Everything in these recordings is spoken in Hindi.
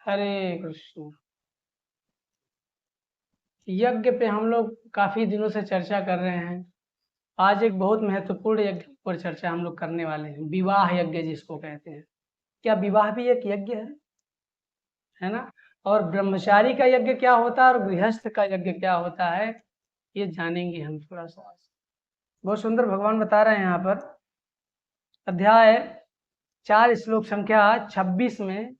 हरे कृष्ण। यज्ञ पे हम लोग काफी दिनों से चर्चा कर रहे हैं। आज एक बहुत महत्वपूर्ण यज्ञ पर चर्चा हम लोग करने वाले हैं, विवाह यज्ञ जिसको कहते हैं। क्या विवाह भी एक यज्ञ है ना? और ब्रह्मचारी का यज्ञ क्या होता है और गृहस्थ का यज्ञ क्या होता है, ये जानेंगे हम थोड़ा सा। बहुत सुंदर भगवान बता रहे हैं यहाँ पर, अध्याय 4 श्लोक संख्या 26 में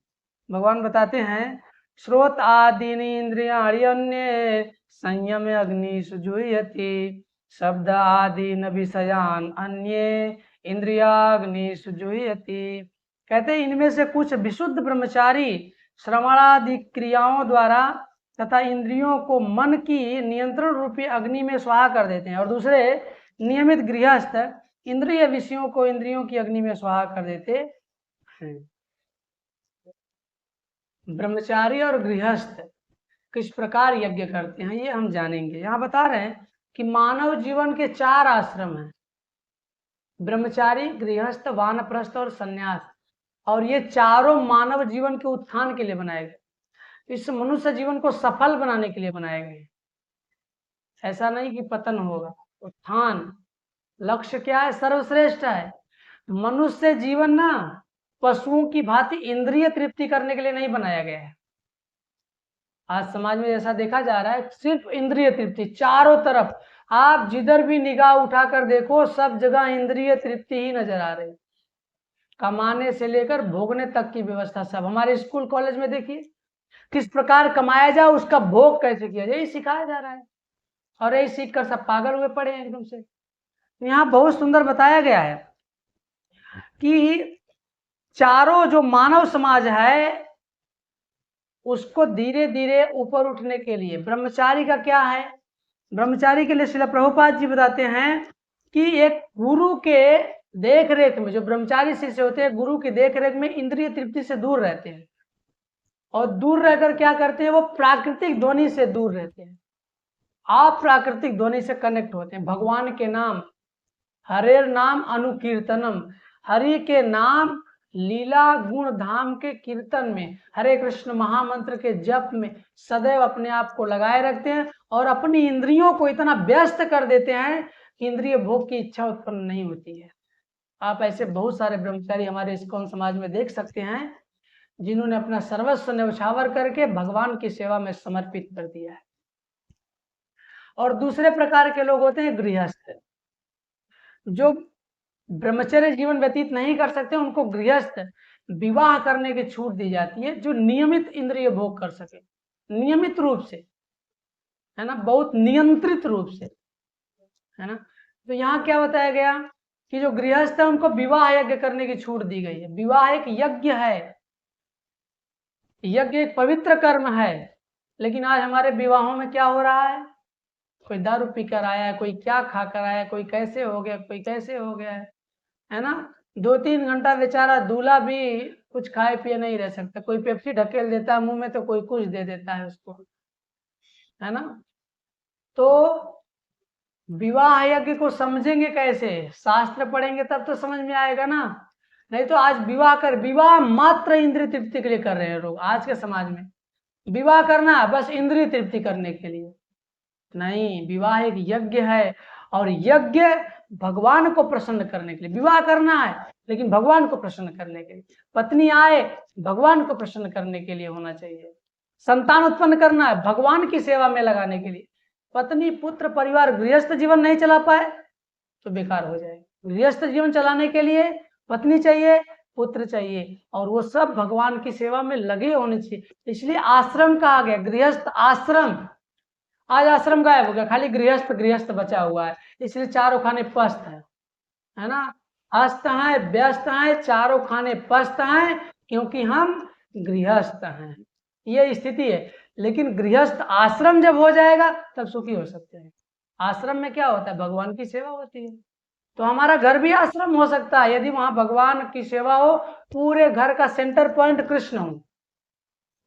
भगवान बताते हैं, श्रोत आदीनि इंद्रियाणि अन्ये संयम अग्निषु जुह्यति, शब्द आदीन विषयान अन्ये इंद्रियाग्निषु जुह्यति। कहते हैं इनमें से कुछ विशुद्ध ब्रह्मचारी श्रवणादि क्रियाओं द्वारा तथा इंद्रियों को मन की नियंत्रण रूपी अग्नि में स्वाहा कर देते हैं, और दूसरे नियमित गृहस्थ इंद्रिय विषयों को इंद्रियों की अग्नि में स्वाहा कर देते हैं। ब्रह्मचारी और गृहस्थ किस प्रकार यज्ञ करते हैं ये हम जानेंगे। यहाँ बता रहे हैं कि मानव जीवन के 4 आश्रम हैं, ब्रह्मचारी, गृहस्थ, वानप्रस्थ और संन्यास। और ये चारों मानव जीवन के उत्थान के लिए बनाए गए, इस मनुष्य जीवन को सफल बनाने के लिए बनाए गए। ऐसा नहीं कि पतन होगा, उत्थान लक्ष्य क्या है, सर्वश्रेष्ठ है। मनुष्य जीवन ना पशुओं की भांति इंद्रिय तृप्ति करने के लिए नहीं बनाया गया है। आज समाज में ऐसा देखा जा रहा है, सिर्फ इंद्रिय तृप्ति चारों तरफ। आप जिधर भी निगाह उठाकर देखो, सब जगह इंद्रिय तृप्ति ही नजर आ रही। कमाने से लेकर भोगने तक की व्यवस्था सब। हमारे स्कूल कॉलेज में देखिए किस प्रकार कमाया जाए, उसका भोग कैसे किया जाए, यही सिखाया जा रहा है। और यही सीख कर सब पागल हुए पड़े हैं एकदम से। यहाँ बहुत सुंदर बताया गया है कि चारों जो मानव समाज है उसको धीरे धीरे ऊपर उठने के लिए ब्रह्मचारी का क्या है, ब्रह्मचारी के लिए श्रील प्रभुपाद जी बताते हैं कि एक गुरु के देख रेख में, जो ब्रह्मचारी शिष्य होते हैं गुरु की देख रेख में इंद्रिय तृप्ति से दूर रहते हैं, और दूर रहकर क्या करते हैं, वो प्राकृतिक ध्वनि से दूर रहते हैं, अप्राकृतिक ध्वनि से कनेक्ट होते हैं। भगवान के नाम, हरेर नाम अनुकीर्तनम, हरि के नाम लीला गुण धाम के कीर्तन में, हरे कृष्ण महामंत्र के जप में सदैव अपने आप को लगाए रखते हैं, और अपनी इंद्रियों को इतना व्यस्त कर देते हैं कि इंद्रिय भोग की इच्छा उत्पन्न नहीं होती है। आप ऐसे बहुत सारे ब्रह्मचारी हमारे इस्कॉन समाज में देख सकते हैं जिन्होंने अपना सर्वस्व न्यौछावर करके भगवान की सेवा में समर्पित कर दिया है। और दूसरे प्रकार के लोग होते हैं गृहस्थ, जो ब्रह्मचर्य जीवन व्यतीत नहीं कर सकते, उनको गृहस्थ विवाह करने की छूट दी जाती है, जो नियमित इंद्रिय भोग कर सके, नियमित रूप से, है ना, बहुत नियंत्रित रूप से, है ना। तो यहाँ क्या बताया गया कि जो गृहस्थ है उनको विवाह यज्ञ करने की छूट दी गई है। विवाह एक यज्ञ है, यज्ञ एक पवित्र कर्म है। लेकिन आज हमारे विवाहों में क्या हो रहा है, कोई दारू पीकर आया है, कोई क्या खाकर आया है, कोई कैसे हो गया, कोई कैसे हो गया है ना। 2-3 घंटा बेचारा दूल्हा भी कुछ खाए पिए नहीं रह सकता, कोई पेप्सी ढकेल देता है मुंह में तो कोई कुछ दे देता है उसको, है ना। तो विवाह यज्ञ को समझेंगे कैसे, शास्त्र पढ़ेंगे तब तो समझ में आएगा ना। नहीं तो आज विवाह मात्र इंद्रिय तृप्ति के लिए कर रहे हैं लोग आज के समाज में। विवाह करना है बस इंद्रिय तृप्ति करने के लिए, नहीं, विवाह एक यज्ञ है, और यज्ञ भगवान को प्रसन्न करने के लिए। विवाह करना है लेकिन भगवान को प्रसन्न करने के लिए, पत्नी आए भगवान को प्रसन्न करने के लिए होना चाहिए। संतान उत्पन्न करना है भगवान की सेवा में लगाने के लिए। पत्नी पुत्र परिवार गृहस्थ जीवन नहीं चला पाए तो बेकार हो जाएगा। गृहस्थ जीवन चलाने के लिए पत्नी चाहिए, पुत्र चाहिए, और वो सब भगवान की सेवा में लगे होने चाहिए। इसलिए आश्रम कहा गया, गृहस्थ आश्रम। आज आश्रम गायब हो गया, खाली गृहस्थ गृहस्थ बचा हुआ है, इसलिए चारों खाने पस्त है ना। अस्त हैं, व्यस्त हैं, चारों खाने पस्त हैं, क्योंकि हम गृहस्थ हैं, ये स्थिति है। लेकिन गृहस्थ आश्रम जब हो जाएगा तब सुखी हो सकते हैं। आश्रम में क्या होता है, भगवान की सेवा होती है। तो हमारा घर भी आश्रम हो सकता है यदि वहां भगवान की सेवा हो, पूरे घर का सेंटर पॉइंट कृष्ण हो,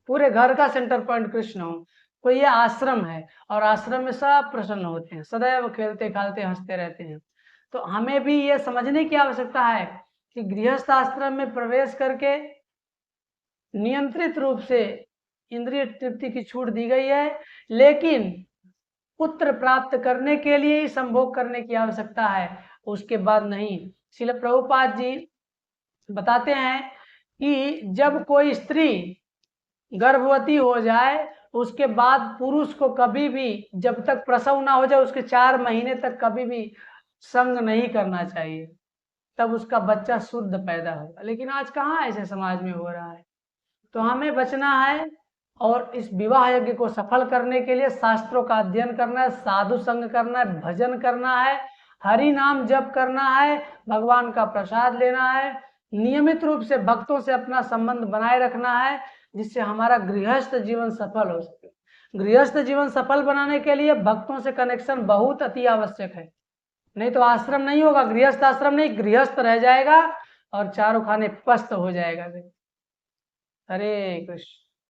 पूरे घर का सेंटर पॉइंट कृष्ण हो, तो ये आश्रम है। और आश्रम में सब प्रसन्न होते हैं, सदैव खेलते खालते हंसते रहते हैं। तो हमें भी ये समझने की आवश्यकता है कि गृहस्थ आश्रम में प्रवेश करके नियंत्रित रूप से इंद्रिय तृप्ति की छूट दी गई है, लेकिन पुत्र प्राप्त करने के लिए ही संभोग करने की आवश्यकता है, उसके बाद नहीं। श्रील प्रभुपाद जी बताते हैं कि जब कोई स्त्री गर्भवती हो जाए उसके बाद पुरुष को कभी भी, जब तक प्रसव ना हो जाए उसके 4 महीने तक कभी भी संग नहीं करना चाहिए, तब उसका बच्चा शुद्ध पैदा होगा। लेकिन आज कहाँ ऐसे समाज में हो रहा है। तो हमें बचना है और इस विवाह यज्ञ को सफल करने के लिए शास्त्रों का अध्ययन करना है, साधु संग करना है, भजन करना है, हरि नाम जप करना है, भगवान का प्रसाद लेना है, नियमित रूप से भक्तों से अपना संबंध बनाए रखना है, जिससे हमारा गृहस्थ जीवन सफल हो सके। गृहस्थ जीवन सफल बनाने के लिए भक्तों से कनेक्शन बहुत अति आवश्यक है, नहीं तो आश्रम नहीं होगा, गृहस्थ आश्रम नहीं, गृहस्थ रह जाएगा और चारों खाने पस्त हो जाएगा। हरे कृष्ण।